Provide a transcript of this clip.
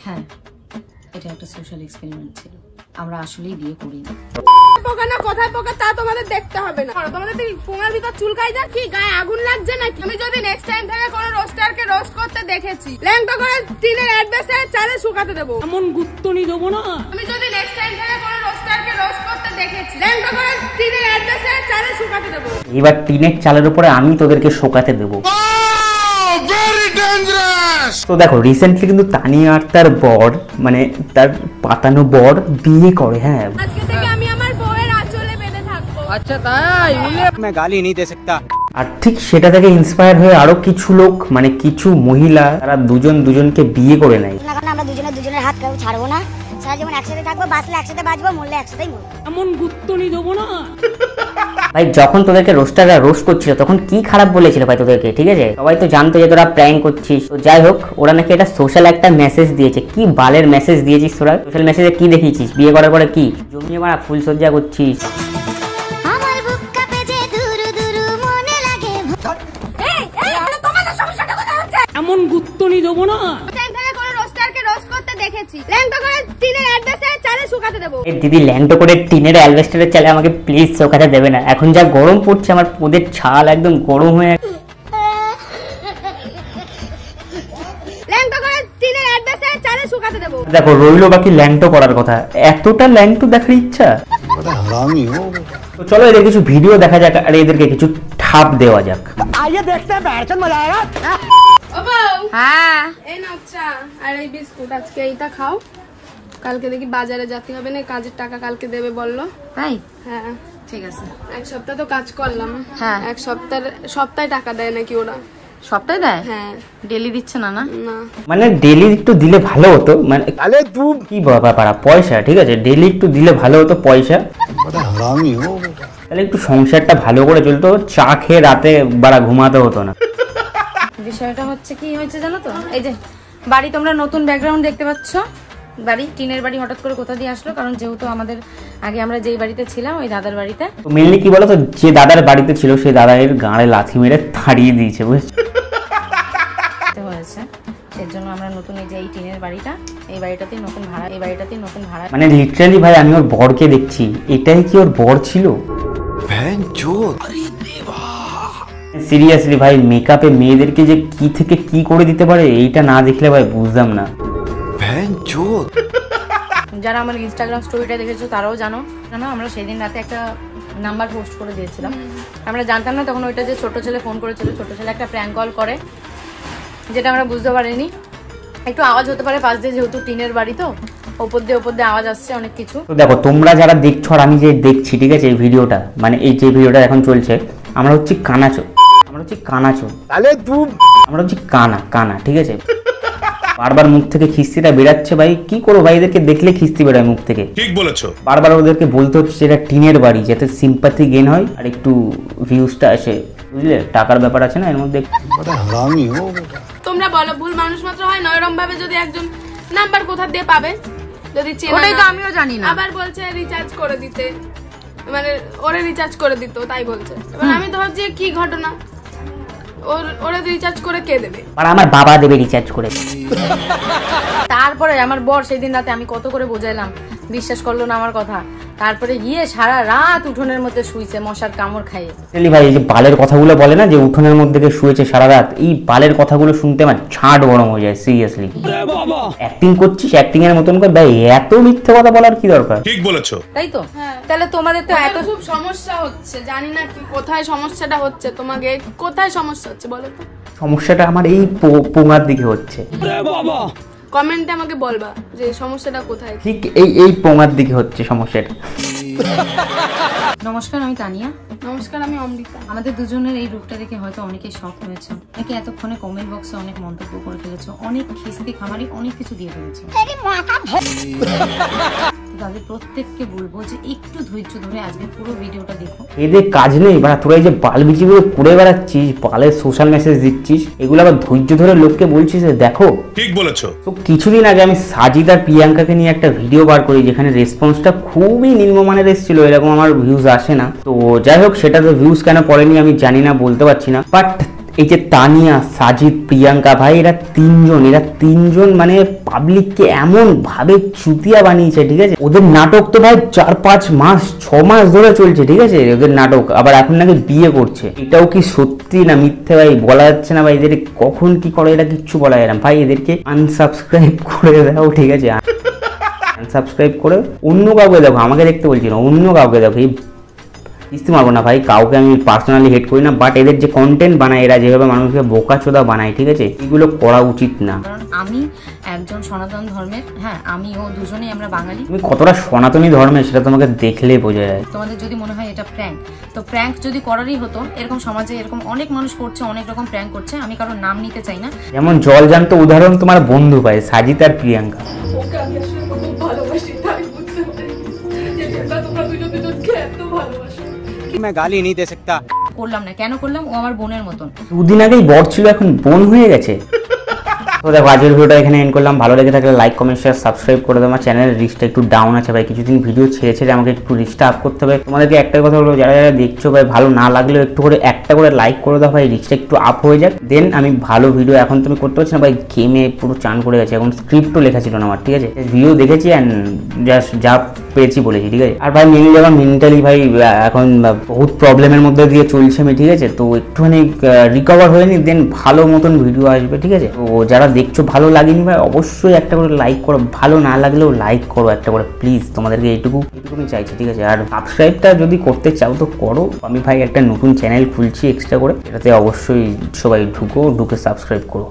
হ্যাঁ, এটা একটা সোশ্যাল এক্সপেরিমেন্ট ছিল। আমরা আসলেই বিয়ে করিনি। পোকা না কোথায় পোকা তা তোমাদের দেখতে হবে না। তোমাদের কি পোঙার ভিতর চুলকাই যা কি গায়ে আগুন লাগছে নাকি? আমি যদি নেক্সট টাইম থেকে কোনো রোস্টারকে রোস্ট করতে দেখেছি, ল্যাংটা করে টিনের অ্যাডভেস্টে চালে শুকাতে দেবো। এমন গুত্তনি দেবো না। আমি যদি নেক্সট টাইম থেকে কোনো রোস্টারকে রোস্ট করতে দেখেছি, ল্যাংটা করে টিনের অ্যাডভেস্টে চালে শুকাতে দেবো। এবার টিনের চালের উপরে আমি তোদেরকে শোকাতে দেবো। তো দেখো রিসেন্টলি কিন্তু তানিয়া আর তার বর মানে তার পাতানো বর বিয়ে করে। হ্যাঁ, আজকে থেকে আমি আমার বউয়ের আঁচলে বেঁধে থাকবো। আচ্ছা তাই? मैं गाली नहीं दे सकता। আর ঠিক সেটা থেকে ইন্সপায়ার হয়ে আরো কিছু লোক মানে কিছু মহিলা তারা দুজন দুজনকে বিয়ে করে নেয়। আমরা দুজনের হাত কেউ ছাড়বো না, সারা জীবন একসাথে থাকবো, বাঁচলে একসাথে বাঁচবো, মরলে একসাথেই মরবো। এমন গুত্তনি দেবো না। ভাই যখন তোদেরকে রোস্টাররা রোস্ট করছিল তখন কি খারাপ বলেছিল ভাই তোদেরকে, ঠিক আছে? সবাই তো জানতো যে তোরা প্র্যাঙ্ক করছিস। তো যাই হোক, ওরা নাকি এটা সোশ্যাল একটা মেসেজ দিয়েছে। কি বালের মেসেজ দিয়েছিস তোরা? সোশ্যাল মেসেজে কি দেখিয়েছিস? বিয়ে করার পরে কি জমিয়ে মারা ফুলসজ্জা করছিস? আমার বুক কাঁপে যে দুরু দুরু মনে লাগে। তোমাদের সমস্যাটা কোথায় হচ্ছে? এমন গুত্তনি দেবো না। টাইম থেকে কোনো রোস্টারকে রোস্ট করতে দেখেছি, ল্যাংটা করে টিনের অ্যাডভেস্টে চালে শুকাতে দেবো। এই দিদি ল্যান্ডো করে টিনের অ্যালভেস্টারের চালে আমাকে প্লিজ শোকাতে দেবে না। এখন যা গরম পড়ছে আমার পোদের ছাল একদম গরম হয়ে ল্যাংটা করে টিনের অ্যাডভেস্টে চালে শুকাতে দেবো। দেখো রইলো বাকি ল্যান্টো করার কথা। এতটা ল্যান্টো দেখার ইচ্ছা? তো চলো এদের কিছু ভিডিও দেখা যাক আর এদেরকে কিছু ঠাপ দেওয়া যাক। आइए देखते हैं बैठन मजा आएगा। ও বউ, হ্যাঁ, এই নাও চা আর এই বিস্কুট, আজকে এইটা খাও। কালকে দেখি বাজারে যেতে হবে না, কাজের টাকা কালকে দেবে বললো। তাই? হ্যাঁ ঠিক আছে। এক সপ্তাহ তো কাজ করলাম। হ্যাঁ। এক সপ্তাহে টাকা দেয় নাকি ওরা? সবটাই দেয়? হ্যাঁ। ডেলি দিচ্ছে না? না না, মানে ডেলি একটু দিলে ভালো হতো। মানে अरे तू কি ব্যাপার পয়সা, ঠিক আছে ডেলি একটু দিলে ভালো হতো পয়সা, তাহলে একটু সংসারটা ভালো করে চলতো। চা খেয়ে রাতে বাড়া ঘুমাতে হতো না। বিষয়টা হচ্ছে কি হয়েছে জানো তো? এই যে বাড়ি, তোমরা নতুন ব্যাকগ্রাউন্ড দেখতে পাচ্ছ। বাড়ি, টিনের বাড়ি হঠাৎ করে কোথা দিয়ে আসলো? কারণ যেহেতু আমাদের আগে আমরা যেই বাড়িতে ছিলাম ওই দাদার বাড়িতে, তো মেনলি কি বলতো, যে দাদার বাড়িতে ছিল সেই দাদার গাঁড়ে লাথি মেরে তাড়িয়ে দিয়েছে, বুঝছো? হয়েছে এর জন্য আমরা নতুন এই যে এই টিনের বাড়িটা, এই বাড়িটাতেই নতুন ভাড়া, এই বাড়িটাতেই নতুন ভাড়া। মানে লিটারালি ভাই আমি ওর বরকে দেখছি, এটাই কি ওর বর ছিল? সিরিয়াসলি ভাই মেকআপে মেয়েদেরকে যে কি থেকে কি করে দিতে পারে এইটা না দেখলে ভাই বুঝতাম না। যারা আমার ইনস্টাগ্রাম স্টোরিটা দেখেছো তারাও জানো আমরা সেদিন রাতে একটা নাম্বার পোস্ট করে দিয়েছিলাম। আমরা জানতাম না তখন ওইটা যে ছোট ছেলে ফোন করেছিল, ছোট ছেলে একটা প্র্যাঙ্ক কল করে, যেটা আমরা বুঝতে পারিনি। একটু আওয়াজ হতে পারে পাশ দিয়ে, যেহেতু টিনের বাড়ি তো ওপর দিয়ে আওয়াজ আসছে অনেক কিছু। তো দেখো তোমরা যারা দেখছো আর আমি যে দেখছি, ঠিক আছে এই ভিডিওটা, মানে এই যে ভিডিওটা এখন চলছে, আমরা হচ্ছে কানাচো, अरे तू আমরা হচ্ছে কানা, ঠিক আছে? বারবার মুখ থেকে খিস্তিটা বেরাচ্ছে ভাই, কি করবো ভাই, এদেরকে দেখলে খিস্তি বেরোয় মুখ থেকে। ঠিক বলেছো। বারবার ওদেরকে বলতে হচ্ছে যেটা টিনের বাড়ি, যাতে সিম্পাথি গেইন হয় আর একটু ভিউজটা আসে, বুঝলে? টাকার ব্যাপার আছে না এর মধ্যে। তোমরা বলো ভুল মানুষ মাত্র হয় না? এরকম ভাবে যদি একজন নাম্বার কোথা দিয়ে পাবে যদি চেনা ওটাই তো না? আমিও জানি না। আবার বলছে রিচার্জ করে দিতে, মানে ওরে রিচার্জ করে দিত তাই বলছে। এবার আমি তো ভাবছি কি ঘটনা, ওরা রিচার্জ করে কে দেবে? আর আমার বাবা দেবে রিচার্জ করে। তারপরে আমার বর সেদিন রাতে আমি কত করে বোঝাইলাম, বিশ্বাস করলো না আমার কথা। তারপরে গিয়ে সারা রাত উঠোনের মধ্যে শুইছে মশার কামড় খাইয়ে। ভাই এই যে বালের কথাগুলো বলে না, যে উঠোনের মধ্যে শুয়েছে সারা রাত, এই বালের কথাগুলো শুনতে আমার ছাঁট গরম হয়ে যায় সিরিয়াসলি। অ্যাক্টিং করছিস, অ্যাক্টিং এর মতন করে ভাই, এত মিথ্যে কথা বলার কি দরকার? ঠিক বলেছো। তাই তো? তাহলে তোমাদের তো এত খুব সমস্যা হচ্ছে, জানি না কি কোথায় সমস্যাটা হচ্ছে। তোমাকে কোথায় সমস্যা হচ্ছে বলো তো? সমস্যাটা আমার এই পোঙার দিকে হচ্ছে। কমেন্টে আমাকে বলবা যে সমস্যাটা কোথায়। ঠিক এই পোঙার দিকে হচ্ছে সমস্যাটা। নমস্কার, আমি তানিয়া। নমস্কার, আমি অমৃতা। আমাদের দুজনের এই রূপটা দেখে হয়তো অনেকে শক হয়েছে, অনেকে এতক্ষণে কমেন্ট বক্সে অনেক মন্তব্য করে ফেলেছো, অনেক খিস্তি খামারি অনেক কিছু দিয়ে ফেলেছো। তাদের প্রত্যেককে বলবো যে একটু ধৈর্য ধরে আজকে পুরো ভিডিওটা দেখো। এদের কাজ নেই বা তোরা এই যে বাল বিচিগুলো করে বেড়াচ্ছিস, বালের সোশ্যাল মেসেজ দিচ্ছিস, এগুলো আবার ধৈর্য ধরে লোককে বলছিস দেখো। ঠিক বলেছো। তো কিছুদিন আগে আমি সাজিদ আর প্রিয়াঙ্কাকে নিয়ে একটা ভিডিও বার করি, যেখানে রেসপন্সটা খুবই নিম্নমানের এসেছিল, এরকম আমার ভিউজ আসে না। তো যাই হোক, সেটাতে ভিউজ কেন পড়েনি আমি জানি না, বলতে পারছি না। বাট এই যে তানিয়া, সাজিদ, প্রিয়াঙ্কা ভাই, এরা তিনজন মানে পাবলিককে এমন ভাবে চুতিয়া বানিয়েছে, ঠিক আছে। ওদের নাটক তো ভাই 4-5 মাস 6 মাস ধরে চলছে, ঠিক আছে ওদের নাটক। আবার এখন নাকি বিয়ে করছে, এটাও কি সত্যি না মিথ্যে ভাই বলা যাচ্ছে না ভাই। এদের কখন কি করে এটা কিচ্ছু বলা যায় না ভাই। এদেরকে আনসাবস্ক্রাইব করে দাও, ঠিক আছে। আনসাবস্ক্রাইব করে অন্য কাউকে দেখো, আমাকে দেখতে বলছি না, অন্য কাউকে দেখো। এই বুঝতে পারবো না ভাই, কাউকে আমি পার্সোনালি হেট করি না, বাট এদের যে কন্টেন্ট বানায়, এরা যেভাবে মানুষকে বোকাচোদা বানায়, ঠিক আছে, এগুলো করা উচিত না। কারণ আমি একজন সনাতন ধর্মের, হ্যাঁ আমি ও দুজনেই আমরা বাঙালি। তুমি কতটা সনাতনী ধর্মের সেটা তোমাকে দেখলেই বোঝা যায়। তোমাদের যদি মনে হয় এটা প্র্যাঙ্ক, তো প্র্যাঙ্ক যদি করারই হতো, এরকম সমাজে এরকম অনেক মানুষ করছে, অনেক রকম প্র্যাঙ্ক করছে, আমি কারোর নাম নিতে চাই না। যেমন জলজান্ত উদাহরণ তোমার বন্ধু ভাই সাজিদ আর প্রিয়াঙ্কা। ওকে আমি আসলে খুব ভালোবাসি, তাই বুঝতে পারি যে তোমরা দুজনকে এত ভালোবাসো। मैं गाली नहीं दे सकता। করলাম না, কেন করলাম? ও আমার বোনের মতন। দুদিন আগেই বর ছিল, এখন বোন হয়ে গেছে। তো দেখো আজকের ভিডিওটা এখানে এন্ড করলাম। ভালো লেগে থাকলে লাইক, কমেন্ট, শেয়ার, সাবস্ক্রাইব করে দেবো। আমার চ্যানেলের রিচটা একটু ডাউন আছে ভাই, কিছুদিন ভিডিও ছেড়ে আমাকে একটু রিচটা আপ করতে হবে। তোমাদেরকে একটা কথা বলবো, যারা দেখছো ভাই, ভালো না লাগলেও একটু করে একটা করে লাইক করে দাও ভাই, রিচটা একটু আপ হয়ে যাক, দেন আমি ভালো ভিডিও। এখন তুমি করতে পারছি না ভাই, গেমে পুরো চান করে গেছে, এখন স্ক্রিপ্টও লেখা ছিল না আমার, ঠিক আছে। ভিডিও দেখেছি অ্যান্ড জাস্ট যা পেয়েছি বলেছি, ঠিক আছে। আর ভাই মেনলি আমার মেন্টালি ভাই এখন বহুত প্রবলেমের মধ্যে দিয়ে চলছে আমি, ঠিক আছে। তো একটুখানি রিকভার হয়ে নি, দেন ভালো মতন ভিডিও আসবে, ঠিক আছে। তো যারা দেখছো ভালো লাগেনি ভাই, অবশ্যই একটা করে লাইক করো, ভালো না লাগলেও লাইক করো একটা করে প্লিজ, তোমাদেরকে এইটুকুনি চাইছি, ঠিক আছে। আর সাবস্ক্রাইবটা যদি করতে চাও তো করো। আমি ভাই একটা নতুন চ্যানেল খুলছি এক্সট্রা করে, এটাতে অবশ্যই সবাই ঢুকে সাবস্ক্রাইব করো।